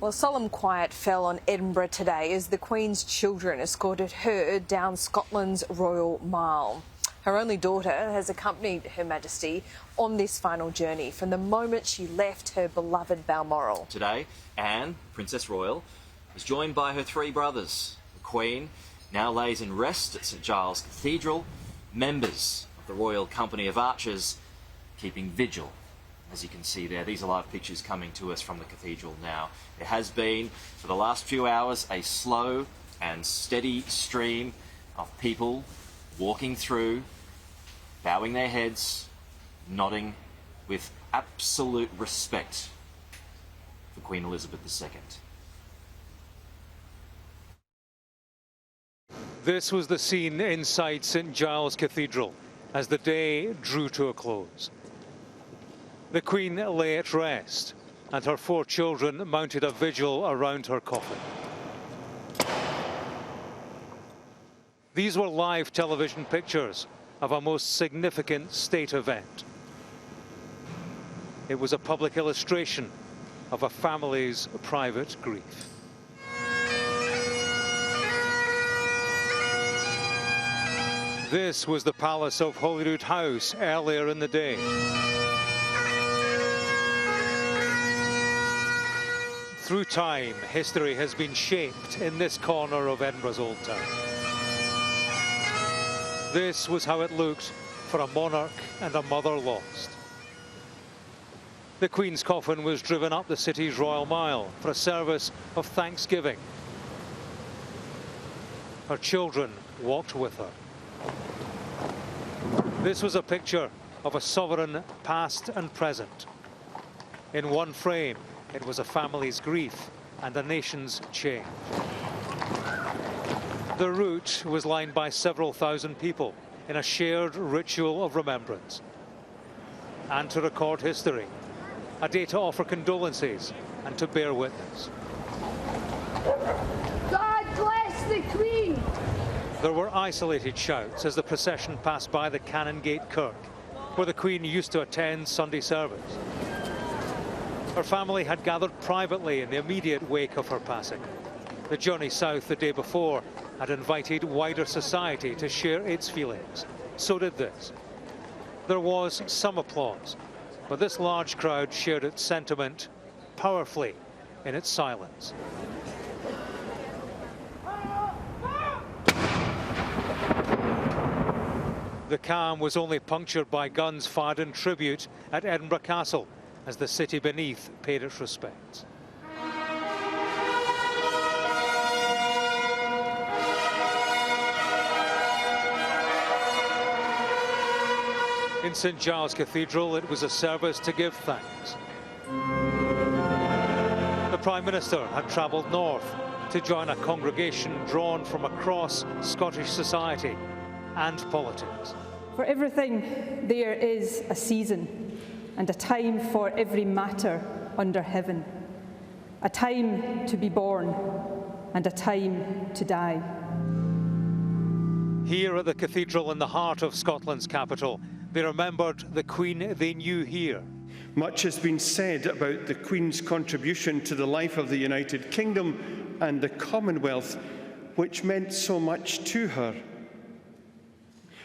Well, solemn quiet fell on Edinburgh today as the Queen's children escorted her down Scotland's Royal Mile. Her only daughter has accompanied Her Majesty on this final journey from the moment she left her beloved Balmoral. Today, Anne, Princess Royal, was joined by her three brothers. The Queen now lays in rest at St Giles Cathedral, members of the Royal Company of Archers keeping vigil. As you can see there, these are live pictures coming to us from the cathedral now. There has been, for the last few hours, a slow and steady stream of people walking through, bowing their heads, nodding with absolute respect for Queen Elizabeth II. This was the scene inside St Giles Cathedral as the day drew to a close. The Queen lay at rest, and her four children mounted a vigil around her coffin. These were live television pictures of a most significant state event. It was a public illustration of a family's private grief. This was the palace of Holyrood House earlier in the day. Through time, history has been shaped in this corner of Edinburgh's Old Town. This was how it looked for a monarch and a mother lost. The Queen's coffin was driven up the city's Royal Mile for a service of thanksgiving. Her children walked with her. This was a picture of a sovereign past and present. In one frame, it was a family's grief and a nation's change. The route was lined by several thousand people in a shared ritual of remembrance. And to record history, a day to offer condolences and to bear witness. God bless the Queen! There were isolated shouts as the procession passed by the Canongate Kirk, where the Queen used to attend Sunday service. Her family had gathered privately in the immediate wake of her passing. The journey south the day before had invited wider society to share its feelings. So did this. There was some applause, but this large crowd shared its sentiment powerfully in its silence. The calm was only punctured by guns fired in tribute at Edinburgh Castle as the city beneath paid its respects. In St Giles Cathedral, it was a service to give thanks. The Prime Minister had travelled north to join a congregation drawn from across Scottish society and politics. For everything there is a season and a time for every matter under heaven, a time to be born and a time to die. Here at the cathedral in the heart of Scotland's capital, they remembered the Queen they knew here. Much has been said about the Queen's contribution to the life of the United Kingdom and the Commonwealth, which meant so much to her.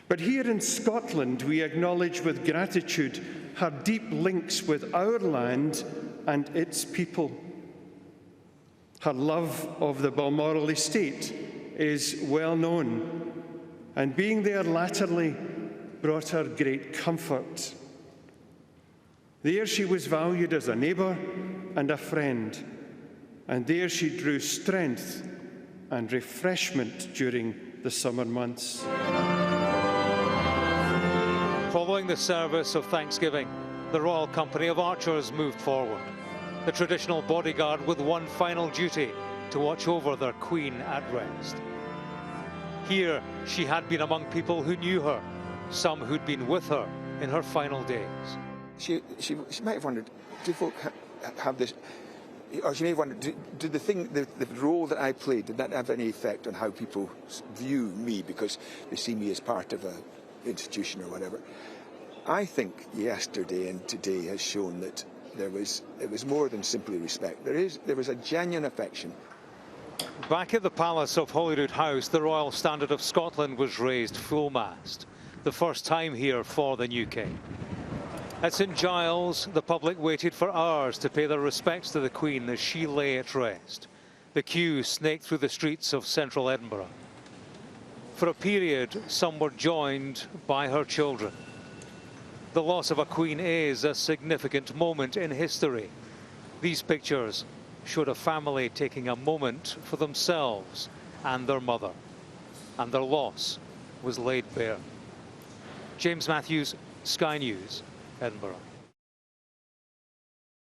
But here in Scotland, we acknowledge with gratitude her deep links with our land and its people. Her love of the Balmoral estate is well known, and being there latterly brought her great comfort. There she was valued as a neighbour and a friend, and there she drew strength and refreshment during the summer months. Following the service of Thanksgiving, the Royal Company of Archers moved forward, the traditional bodyguard with one final duty to watch over their Queen at rest. Here, she had been among people who knew her, some who'd been with her in her final days. She might have wondered, do folk have this, or she may have wondered, did the role that I played, did that have any effect on how people view me because they see me as part of an institution or whatever? I think yesterday and today has shown that it was more than simply respect. There was a genuine affection. Back at the Palace of Holyrood House, the Royal Standard of Scotland was raised full mast, the first time here for the new king. At St Giles, the public waited for hours to pay their respects to the Queen as she lay at rest. The queue snaked through the streets of central Edinburgh. For a period, some were joined by her children. The loss of a queen is a significant moment in history. These pictures showed a family taking a moment for themselves and their mother, and their loss was laid bare. James Matthews, Sky News, Edinburgh.